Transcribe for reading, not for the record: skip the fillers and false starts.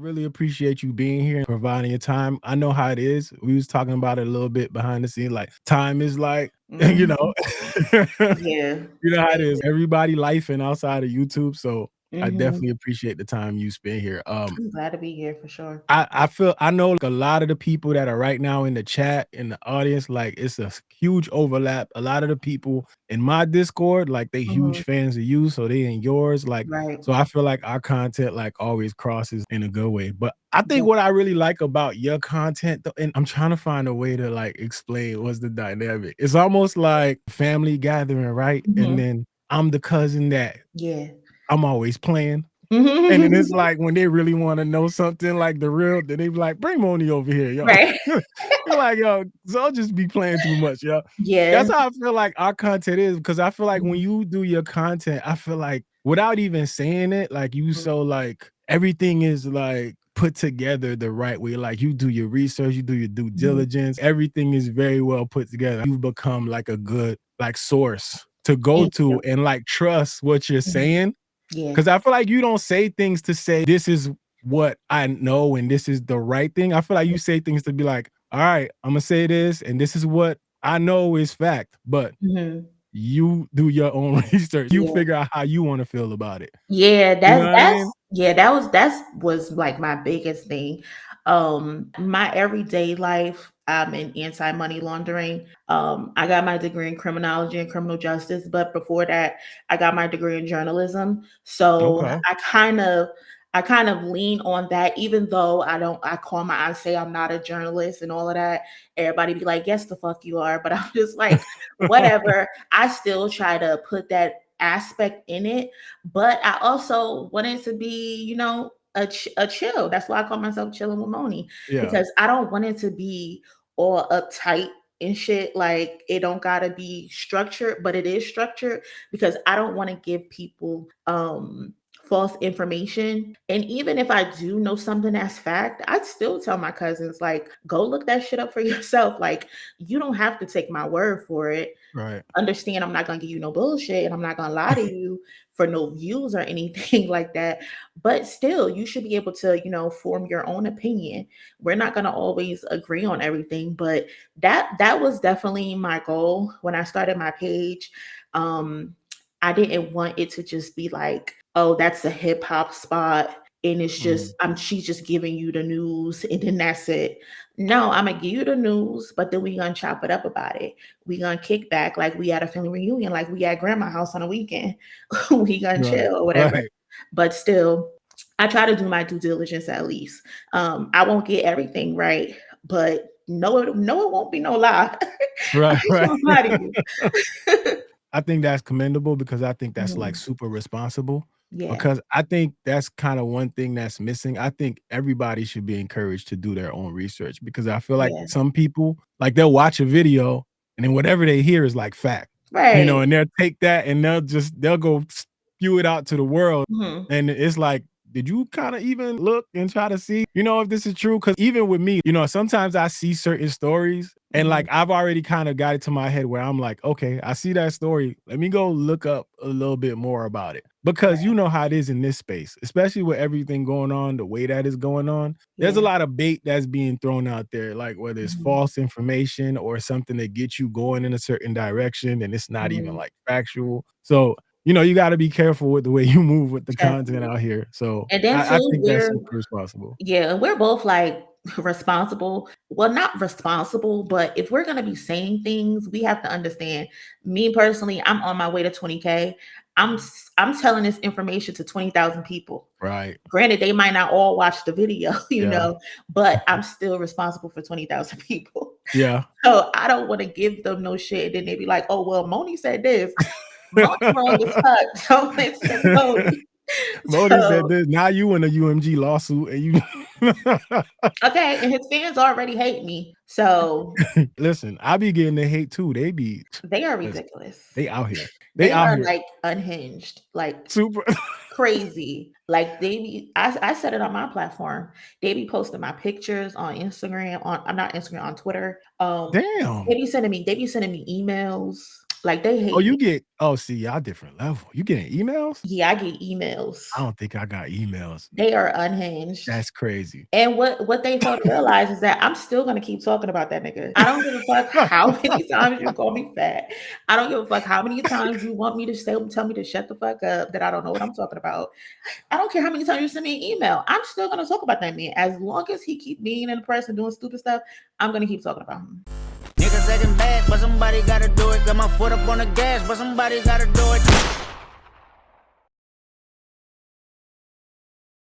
really appreciate you being here and providing your time. I know how it is. We was talking about it a little bit behind the scenes. Like time is like, you Mhm. know, Yeah, you know how it is. same. Everybody life and outside of YouTube. So I Mhm. definitely appreciate the time you spent here. I'm glad to be here for sure. I feel I know like a lot of the people that are right now in the chat in the audience, like it's a huge overlap. A lot of the people in my Discord, like they huge Mhm. fans of you, so they in yours. Like, Right. so I feel like our content like always crosses in a good way. But I think Yeah. what I really like about your content, though, and I'm trying to find a way to like explain what's the dynamic. It's almost like family gathering, right? And Mhm. then I'm the cousin that Yeah. I'm always playing. And then it's like when they really wanna know something like the real, then they be like, "Bring Moni over here, yo." Right. You're like, "Yo, so I'll just be playing too much, yo." Yeah. That's how I feel like our content is, because I feel like when Mhm. you do your content, I feel like without even saying it, like you Mhm. so like everything is like put together the right way. Like you do your research, you do your due Mhm. diligence, everything is very well put together. You've become like a good like source to go Thank to you. and like trust what you're Mhm. saying, Yeah. 'cause I feel like you don't say things to say, "This is what I know and this is the right thing." I feel like you say things to be like, "Alright, Imma say this, and this is what I know is fact," but Mhm. you do your own research. You Yeah. figure out how you wanna feel about it. Yeah, You know what I mean? that was like my biggest thing. My everyday life, I'm in anti-money laundering. I got my degree in criminology and criminal justice, but before that, I got my degree in journalism. So Okay. I kind of lean on that, even though I say I'm not a journalist and all of that. Everybody be like, yes, the fuck you are. But I'm just like, whatever. I still try to put that aspect in it, but I also wanted to be, a chill. That's why I call myself chilling with Moni, Yeah. because I don't want it to be all uptight and shit. Like it don't gotta be structured, but it is structured because I don't want to give people false information. And even if I do know something that's fact, I'd still tell my cousins, like, go look that shit up for yourself. Like, you don't have to take my word for it. Right. Understand, I'm not gonna give you no bullshit and I'm not gonna lie to you for no views or anything like that. But still, you should be able to, form your own opinion. We're not gonna always agree on everything, but that was definitely my goal when I started my page. Um, I didn't want it to just be like, oh, that's a hip hop spot. And it's Mhm. just, she's just giving you the news and then that's it. No, I'm gonna give you the news, but then we gonna chop it up about it. We gonna kick back like we at a family reunion, like we at grandma house on a weekend. We gonna Right. chill or whatever. Right. But still, I try to do my due diligence at least. I won't get everything right, but no, it won't be no lie. I Right, ain't right. gonna lie to you. I think that's commendable because I think that's like Mhm. super responsible, Yeah, because I think that's kind of one thing that's missing. I think everybody should be encouraged to do their own research, because I feel like yeah, some people like they'll watch a video and then whatever they hear is like fact, right. and they'll take that and they'll go spew it out to the world. Mhm. And it's like, did you kind of even look and try to see, if this is true? Because even with me, sometimes I see certain stories and Mhm. like I've already kind of got it to my head where I'm like, okay, I see that story. Let me go look up a little bit more about it. Because you Right. know how it is in this space, especially with everything going on, the way that is going on. There's a Yeah. lot of bait that's being thrown out there, like whether it's Mhm. false information or something that gets you going in a certain direction and it's not even Mhm. like factual. So, you got to be careful with the way you move with the content Definitely. out here. So And then I too, think that's super responsible. yeah, and we're both like responsible. Well, not responsible, but if we're gonna be saying things, we have to understand. Me personally, I'm on my way to 20K. I'm telling this information to 20,000 people. Right. Granted, they might not all watch the video, Yeah. but I'm still responsible for 20,000 people. Yeah. So I don't want to give them no shit. And then they be like, oh well, Moni said this. Moni wrong as fuck. Don't listen to Moni. Modi said So this. Now you in a UMG lawsuit and you okay, and his fans already hate me. So listen, I be getting the hate too. They be they are listen, ridiculous. they out here. They They out are here like unhinged, like super crazy. Like I said it on my platform. They be posting my pictures on Instagram, I'm not Instagram, on Twitter. damn. They be sending me emails. Like they Oh, hate you me. get see, y'all different level. You getting emails? Yeah, I get emails. I don't think I got emails. They are unhinged. That's crazy. And what they fail to realize is that I'm still gonna keep talking about that nigga. I don't give a fuck how many times you call me fat. I don't give a fuck how many times you want me to tell me to shut the fuck up, that I don't know what I'm talking about. I don't care how many times you send me an email. I'm still gonna talk about that man. As long as he keep being in the press and doing stupid stuff, I'm gonna keep talking about him. Niggas acting bad, but somebody gotta do it. Got my foot up on the gas, but somebody gotta do it.